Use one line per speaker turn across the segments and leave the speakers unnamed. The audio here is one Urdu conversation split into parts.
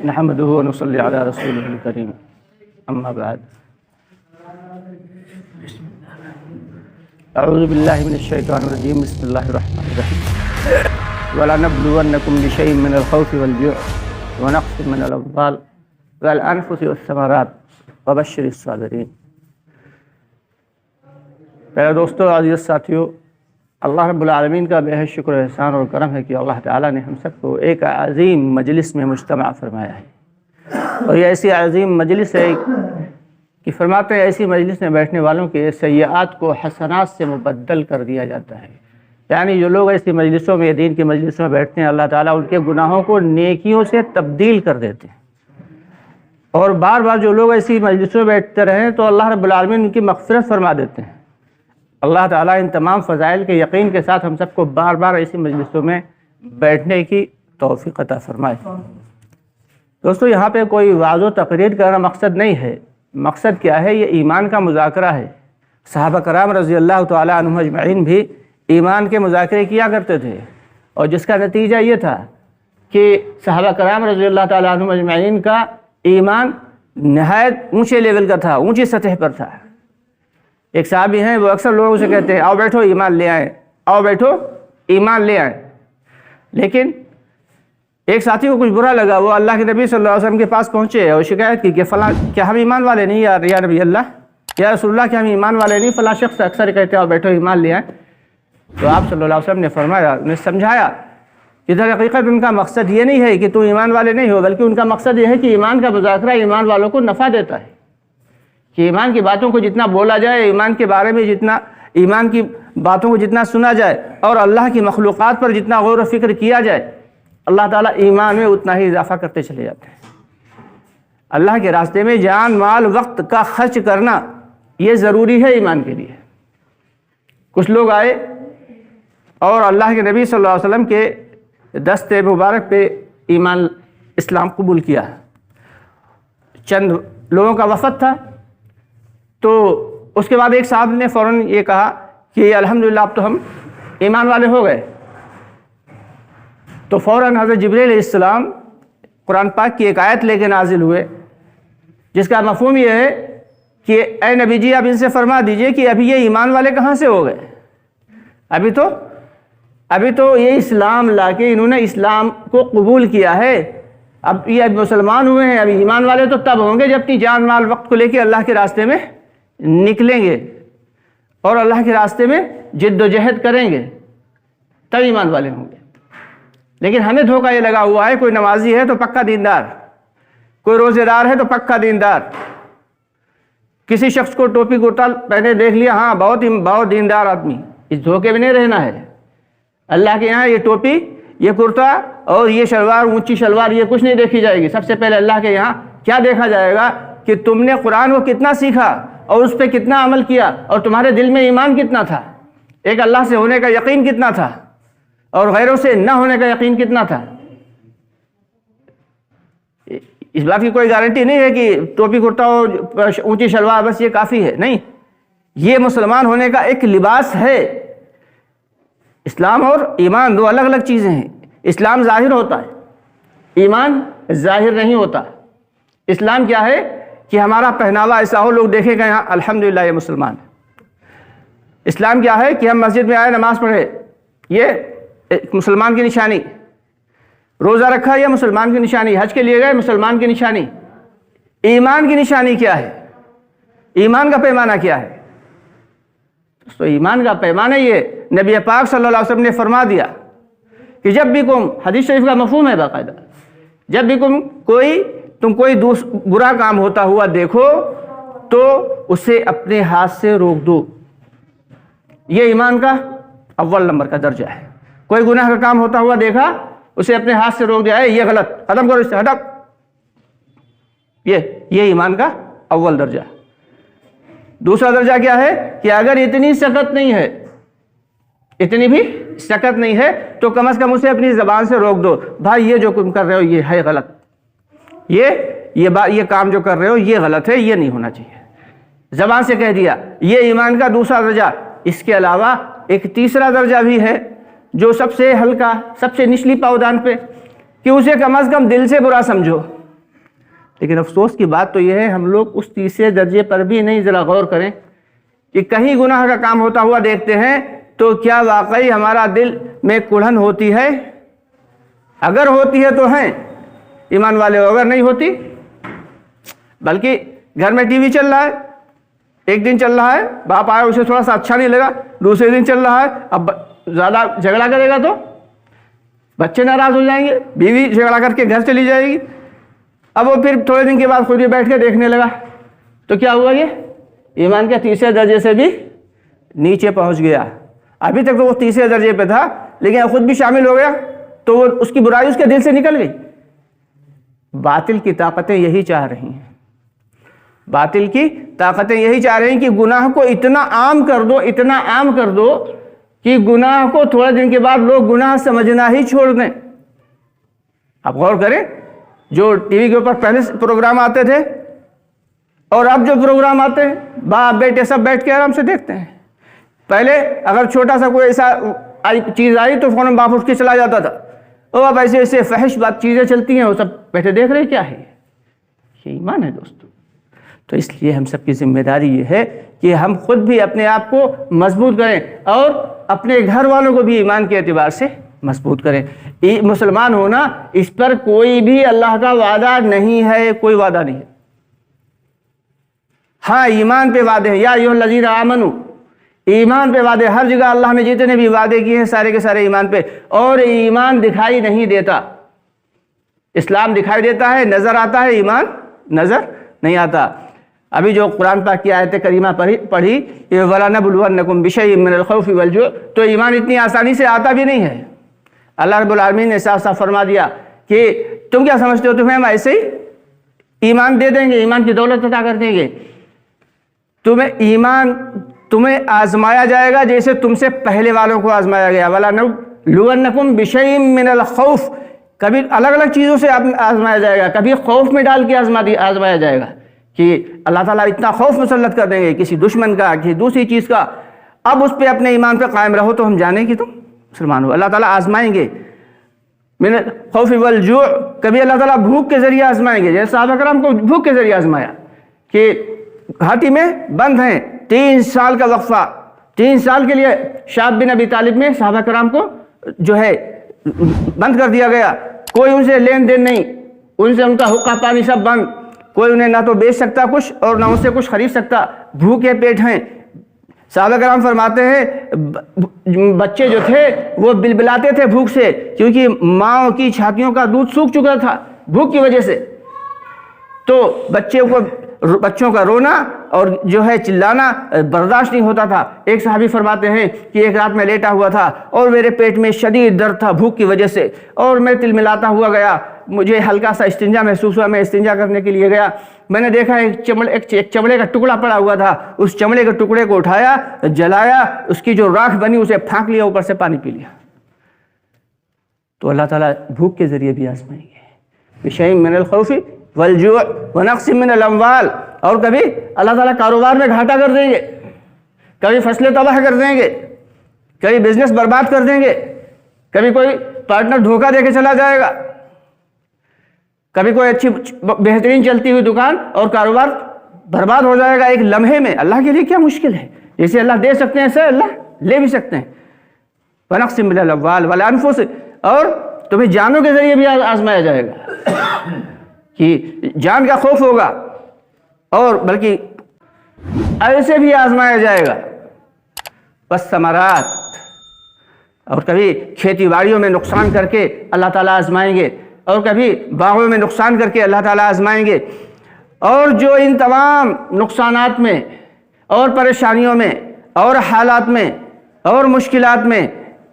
نحمده ونصلي على رسوله الكريم اما بعد اعوذ بالله من الشيطان الرجيم بسم الله الرحمن الرحيم ولنبلونكم بشيء من الخوف والجوع ونقص من الاموال والانفس والثمرات وبشر الصابرين۔ پیارے دوستو، عزیز ساتھیو، اللہ رب العالمین کا بے حد شکر و احسان اور کرم ہے کہ اللہ تعالیٰ نے ہم سب کو ایک عظیم مجلس میں مجتمع فرمایا ہے، اور یہ ایسی عظیم مجلس ہے کہ فرماتے ہیں ایسی مجلس میں بیٹھنے والوں کے سیئات کو حسنات سے مبدل کر دیا جاتا ہے۔ یعنی جو لوگ ایسی مجلسوں میں، دین کی مجلسوں میں بیٹھتے ہیں، اللہ تعالیٰ ان کے گناہوں کو نیکیوں سے تبدیل کر دیتے ہیں، اور بار بار جو لوگ ایسی مجلسوں میں بیٹھتے رہیں تو اللہ رب العالمین ان کی مغفرت فرما دیتے ہیں۔ اللہ تعالیٰ ان تمام فضائل کے یقین کے ساتھ ہم سب کو بار بار ایسی مجلسوں میں بیٹھنے کی توفیق عطا فرمائے۔ دوستو، یہاں پہ کوئی وعظ و تقریر کرنا مقصد نہیں ہے۔ مقصد کیا ہے؟ یہ ایمان کا مذاکرہ ہے۔ صحابہ کرام رضی اللہ تعالیٰ عنہم اجمعین بھی ایمان کے مذاکرے کیا کرتے تھے، اور جس کا نتیجہ یہ تھا کہ صحابہ کرام رضی اللہ تعالیٰ عنہم اجمعین کا ایمان نہایت اونچے لیول کا تھا، اونچی سطح پر تھا۔ ایک صحابی ہیں، وہ اکثر لوگوں سے کہتے ہیں آؤ بیٹھو ایمان لے آئیں، آؤ بیٹھو ایمان لے آئیں، لیکن ایک ساتھی کو کچھ برا لگا، وہ اللہ کے نبی صلی اللہ علیہ وسلم کے پاس پہنچے اور شکایت کی کہ فلاں کیا ہم ایمان والے نہیں یا نبی اللہ، یا رسول اللہ کیا ہم ایمان والے نہیں؟ فلاں شخص اکثر کہتے ہیں آؤ بیٹھو ایمان لے آئیں۔ تو آپ صلی اللہ علیہ وسلم نے فرمایا، انہیں سمجھایا کہ در حقیقت ان کا مقصد یہ نہیں ہے کہ تو ایمان والے نہیں ہو، بلکہ ان کا مقصد یہ ہے کہ ایمان کا مذاکرہ ایمان والوں کو نفع دیتا ہے، کہ ایمان کی باتوں کو جتنا بولا جائے، ایمان کے بارے میں جتنا، ایمان کی باتوں کو جتنا سنا جائے، اور اللہ کی مخلوقات پر جتنا غور و فکر کیا جائے، اللہ تعالیٰ ایمان میں اتنا ہی اضافہ کرتے چلے جاتے ہیں۔ اللہ کے راستے میں جان، مال، وقت کا خرچ کرنا یہ ضروری ہے ایمان کے لیے۔ کچھ لوگ آئے اور اللہ کے نبی صلی اللہ علیہ وسلم کے دست مبارک پہ ایمان اسلام قبول کیا۔ چند لوگوں کا وفد تھا، تو اس کے بعد ایک صاحب نے فوراً یہ کہا کہ الحمدللہ اب تو ہم ایمان والے ہو گئے۔ تو فوراً حضرت جبریل علیہ السلام قرآن پاک کی ایک آیت لے کے نازل ہوئے، جس کا مفہوم یہ ہے کہ اے نبی جی، آپ ان سے فرما دیجئے کہ ابھی یہ ایمان والے کہاں سے ہو گئے؟ ابھی تو یہ اسلام لا کے انہوں نے اسلام کو قبول کیا ہے، اب یہ مسلمان ہوئے ہیں، ابھی ایمان والے تو تب ہوں گے جب کہ جان، مال، وقت کو لے کے اللہ کے راستے میں نکلیں گے اور اللہ کے راستے میں جد و جہد کریں گے، تب ایمان والے ہوں گے۔ لیکن ہمیں دھوکہ یہ لگا ہوا ہے، کوئی نمازی ہے تو پکا دیندار، کوئی روزے دار ہے تو پکا دیندار، کسی شخص کو ٹوپی کرتا پہنے دیکھ لیا، ہاں بہت دیندار آدمی۔ اس دھوکے میں نہیں رہنا ہے۔ اللہ کے یہاں یہ ٹوپی، یہ کرتا اور یہ شلوار، اونچی شلوار، یہ کچھ نہیں دیکھی جائے گی۔ سب سے پہلے اللہ کے یہاں کیا دیکھا جائے گا کہ تم نے قرآن کو کتنا سیکھا اور اس پہ کتنا عمل کیا، اور تمہارے دل میں ایمان کتنا تھا، ایک اللہ سے ہونے کا یقین کتنا تھا، اور غیروں سے نہ ہونے کا یقین کتنا تھا۔ اس بات کی کوئی گارنٹی نہیں ہے کہ ٹوپی کرتا اور اونچی شلوار بس یہ کافی ہے، نہیں، یہ مسلمان ہونے کا ایک لباس ہے۔ اسلام اور ایمان دو الگ الگ چیزیں ہیں۔ اسلام ظاہر ہوتا ہے، ایمان ظاہر نہیں ہوتا۔ اسلام کیا ہے کہ ہمارا پہناوا ایسا ہو، لوگ دیکھیں گے ہاں الحمدللہ یہ مسلمان ہے۔ اسلام کیا ہے کہ ہم مسجد میں آئے، نماز پڑھے، یہ ایک مسلمان کی نشانی۔ روزہ رکھا، یہ مسلمان کی نشانی۔ حج کے لیے گئے، مسلمان کی نشانی۔ ایمان کی نشانی کیا ہے؟ ایمان کا پیمانہ کیا ہے؟ تو ایمان کا پیمانہ یہ نبی پاک صلی اللہ علیہ وسلم نے فرما دیا کہ جب بھی حدیث شریف کا مفہوم ہے باقاعدہ، جب بھی تم کوئی برا کام ہوتا ہوا دیکھو تو اسے اپنے ہاتھ سے روک دو۔ یہ ایمان کا اول نمبر کا درجہ ہے۔ کوئی گناہ کا کام ہوتا ہوا دیکھا، اسے اپنے ہاتھ سے روک دیا، یہ غلط، ختم کرو، اس سے ہٹک۔ یہ ایمان کا اول درجہ ہے۔ دوسرا درجہ کیا ہے کہ اگر اتنی سخت نہیں ہے، اتنی بھی سخت نہیں ہے، تو کم از کم اسے اپنی زبان سے روک دو، بھائی یہ جو تم کر رہے ہو یہ ہے غلط، یہ کام جو کر رہے ہو یہ غلط ہے، یہ نہیں ہونا چاہیے۔ زبان سے کہہ دیا، یہ ایمان کا دوسرا درجہ۔ اس کے علاوہ ایک تیسرا درجہ بھی ہے جو سب سے ہلکا، سب سے نچلی پاودان پہ، کہ اسے کم از کم دل سے برا سمجھو، لیکن افسوس کی بات تو یہ ہے ہم لوگ اس تیسرے درجے پر بھی نہیں ذرا غور کریں کہ کہیں گناہ کا کام ہوتا ہوا دیکھتے ہیں تو کیا واقعی ہمارا دل میں کڑھن ہوتی ہے؟ اگر ہوتی ہے تو ہیں ایمان والے، اگر نہیں ہوتی، بلکہ گھر میں ٹی وی چل رہا ہے، ایک دن چل رہا ہے، باپ آیا اسے تھوڑا سا اچھا نہیں لگا، دوسرے دن چل رہا ہے، اب زیادہ جھگڑا کرے گا تو بچے ناراض ہو جائیں گے، بیوی جھگڑا کر کے گھر چلی جائے گی، اب وہ پھر تھوڑے دن کے بعد خود ہی بیٹھ کے دیکھنے لگا، تو کیا ہوا؟ یہ ایمان کے تیسرے درجے سے بھی نیچے پہنچ گیا۔ ابھی تک تو وہ تیسرے درجے پہ تھا لیکن خود بھی شامل ہو گیا تو وہ اس کی برائی اس کے دل سے نکل گئی۔ باطل کی طاقتیں یہی چاہ رہی ہیں، باطل کی طاقتیں یہی چاہ رہی ہیں کہ گناہ کو اتنا عام کر دو، اتنا عام کر دو کہ گناہ کو تھوڑے دن کے بعد لوگ گناہ سمجھنا ہی چھوڑ دیں۔ آپ غور کریں، جو ٹی وی کے اوپر پہلے پروگرام آتے تھے اور اب جو پروگرام آتے ہیں باپ بیٹے سب بیٹھ کے آرام سے دیکھتے ہیں۔ پہلے اگر چھوٹا سا کوئی ایسا چیز آئی تو فوراً باپ اٹھ کے چلا جاتا تھا، اور اب ایسے ایسے فحش بات چیزیں چلتی ہیں، وہ سب بیٹھے دیکھ رہے کیا ہے؟ یہ ایمان ہے دوستو۔ تو اس لیے ہم سب کی ذمہ داری یہ ہے کہ ہم خود بھی اپنے آپ کو مضبوط کریں اور اپنے گھر والوں کو بھی ایمان کے اعتبار سے مضبوط کریں۔ مسلمان ہونا اس پر کوئی بھی اللہ کا وعدہ نہیں ہے، کوئی وعدہ نہیں ہے۔ ہاں ایمان پہ وعدے ہیں، یا ایھا الذین آمنوا، ایمان پہ وعدے، ہر جگہ اللہ نے جتنے بھی وعدے کیے ہیں سارے کے سارے ایمان پہ۔ اور ایمان دکھائی نہیں دیتا، اسلام دکھائی دیتا ہے، نظر آتا ہے، ایمان نظر نہیں آتا۔ ابھی جو قرآن پاک کی آیت کریمہ پڑھی وَلَنَبْلُوَنَّكُمْ بِشَيْءٍ مِّنَ الْخَوْفِ وَالْجُوعِ، تو ایمان اتنی آسانی سے آتا بھی نہیں ہے۔ اللہ رب العالمین نے صاف صاف فرما دیا کہ تم کیا سمجھتے ہو تمہیں ہم ایسے ہی ایمان دے دیں گے، ایمان کی دولت عطا کر دیں گے؟ تمہیں آزمایا جائے گا جیسے تم سے پہلے والوں کو آزمایا گیا۔ وَلَنَبْلُوَنَّكُمْ بِشَيْءٍ مِّنَ الْخَوْفِ، کبھی الگ الگ چیزوں سے آزمایا جائے گا، کبھی خوف میں ڈال کے آزمایا جائے گا کہ اللہ تعالیٰ اتنا خوف مسلط کر دیں گے کسی دشمن کا، کسی دوسری چیز کا، اب اس پہ اپنے ایمان پہ قائم رہو تو ہم جانیں کہ تم مسلمان ہو۔ اللہ تعالیٰ آزمائیں گے من الخوف والجوع، کبھی اللہ تعالیٰ بھوک کے ذریعے آزمائیں گے، جیسے صحابہ کرام کو بھوک کے ذریعے آزمایا کہ گھاٹی میں بند ہیں، 3 سال کا وقفہ، 3 سال کے لیے شعب بن ابی طالب میں صحابہ کرام کو جو ہے بند کر دیا گیا، کوئی ان سے لین دین نہیں، ان سے ان کا حقہ پانی سب بند، کوئی انہیں نہ تو بیچ سکتا کچھ اور نہ ان سے کچھ خرید سکتا، بھوکے پیٹ ہیں۔ صحابہ کرام فرماتے ہیں بچے جو تھے وہ بلبلاتے تھے بھوک سے، کیونکہ ماں کی چھاتیوں کا دودھ سوکھ چکا تھا بھوک کی وجہ سے، تو بچوں کا رونا اور جو ہے چلانا برداشت نہیں ہوتا تھا۔ ایک صحابی فرماتے ہیں کہ ایک رات میں لیٹا ہوا تھا اور میرے پیٹ میں شدید درد تھا بھوک کی وجہ سے، اور میں تلملاتا ہوا گیا، مجھے ہلکا سا استنجا محسوس ہوا، میں استنجا کرنے کے لیے گیا، میں نے دیکھا ایک چمڑے کا ٹکڑا پڑا ہوا تھا، اس چمڑے کے ٹکڑے کو اٹھایا، جلایا، اس کی جو راکھ بنی اسے پھینک لیا، اوپر سے پانی پی لیا۔ تو اللہ تعالیٰ بھوک کے ذریعے بھی آزمائیں گے، بِشَيْءٍ مِّنَ الْخَوْفِ وَالْجُوعِ وَنَقْصٍ مِّنَ الْأَمْوَالِ، اور کبھی اللہ تعالیٰ کاروبار میں گھاٹا کر دیں گے، کبھی فصلیں تباہ کر دیں گے، کبھی بزنس برباد کر دیں گے، کبھی کوئی پارٹنر دھوکہ دے کے چلا جائے گا، کبھی کوئی اچھی بہترین چلتی ہوئی دکان اور کاروبار برباد ہو جائے گا ایک لمحے میں۔ اللہ کے لیے کیا مشکل ہے؟ جیسے اللہ دے سکتے ہیں ایسے اللہ لے بھی سکتے ہیں۔ وَنَقْصٍ مِّنَ الْأَمْوَالِ وَالْأَنفُسِ، اور تمہیں جانوں کے ذریعے بھی آزمایا جائے گا کہ جان کا خوف ہوگا، اور بلکہ ایسے بھی آزمایا جائے گا۔ وَالثَّمَرَاتِ، اور کبھی کھیتی باڑیوں میں نقصان کر کے اللہ تعالیٰ آزمائیں گے، اور کبھی باغوں میں نقصان کر کے اللہ تعالیٰ آزمائیں گے۔ اور جو ان تمام نقصانات میں اور پریشانیوں میں اور حالات میں اور مشکلات میں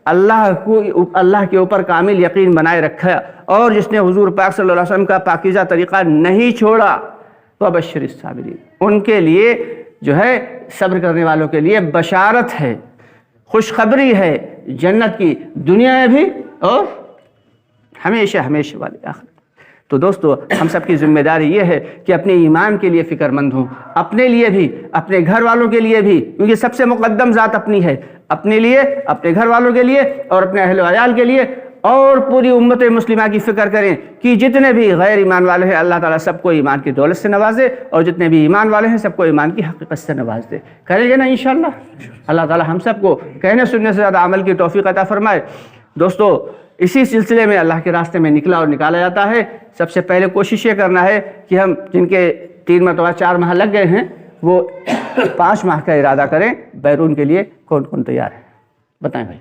اللہ کے اوپر کامل یقین بنائے رکھا، اور جس نے حضور پاک صلی اللہ علیہ وسلم کا پاکیزہ طریقہ نہیں چھوڑا، وَبَشِّرِ الصَّابِرِينَ، ان کے لیے جو ہے صبر کرنے والوں کے لیے بشارت ہے، خوشخبری ہے جنت کی، دنیا میں بھی اور ہمیشہ ہمیشہ والے آخرت۔ تو دوستو ہم سب کی ذمہ داری یہ ہے کہ اپنے ایمان کے لیے فکر مند ہوں، اپنے لیے بھی، اپنے گھر والوں کے لیے بھی، کیونکہ سب سے مقدم ذات اپنی ہے، اپنے لیے، اپنے گھر والوں کے لیے اور اپنے اہل و عیال کے لیے، اور پوری امت مسلمہ کی فکر کریں کہ جتنے بھی غیر ایمان والے ہیں اللہ تعالیٰ سب کو ایمان کی دولت سے نوازے، اور جتنے بھی ایمان والے ہیں سب کو ایمان کی حقیقت سے نواز دے۔ کریں گے نا انشاءاللہ؟ اللہ تعالیٰ ہم سب کو کہنے سننے سے زیادہ عمل کی توفیق عطا فرمائے۔ دوستو، اسی سلسلے میں اللہ کے راستے میں نکلا اور نکالا جاتا ہے۔ سب سے پہلے کوشش یہ کرنا ہے کہ ہم جن کے 3 مرتبہ 4 ماہ لگ گئے ہیں وہ 5 ماہ کا ارادہ کریں۔ بیرون کے لیے کون کون تیار ہے؟ بتائیں بھائی۔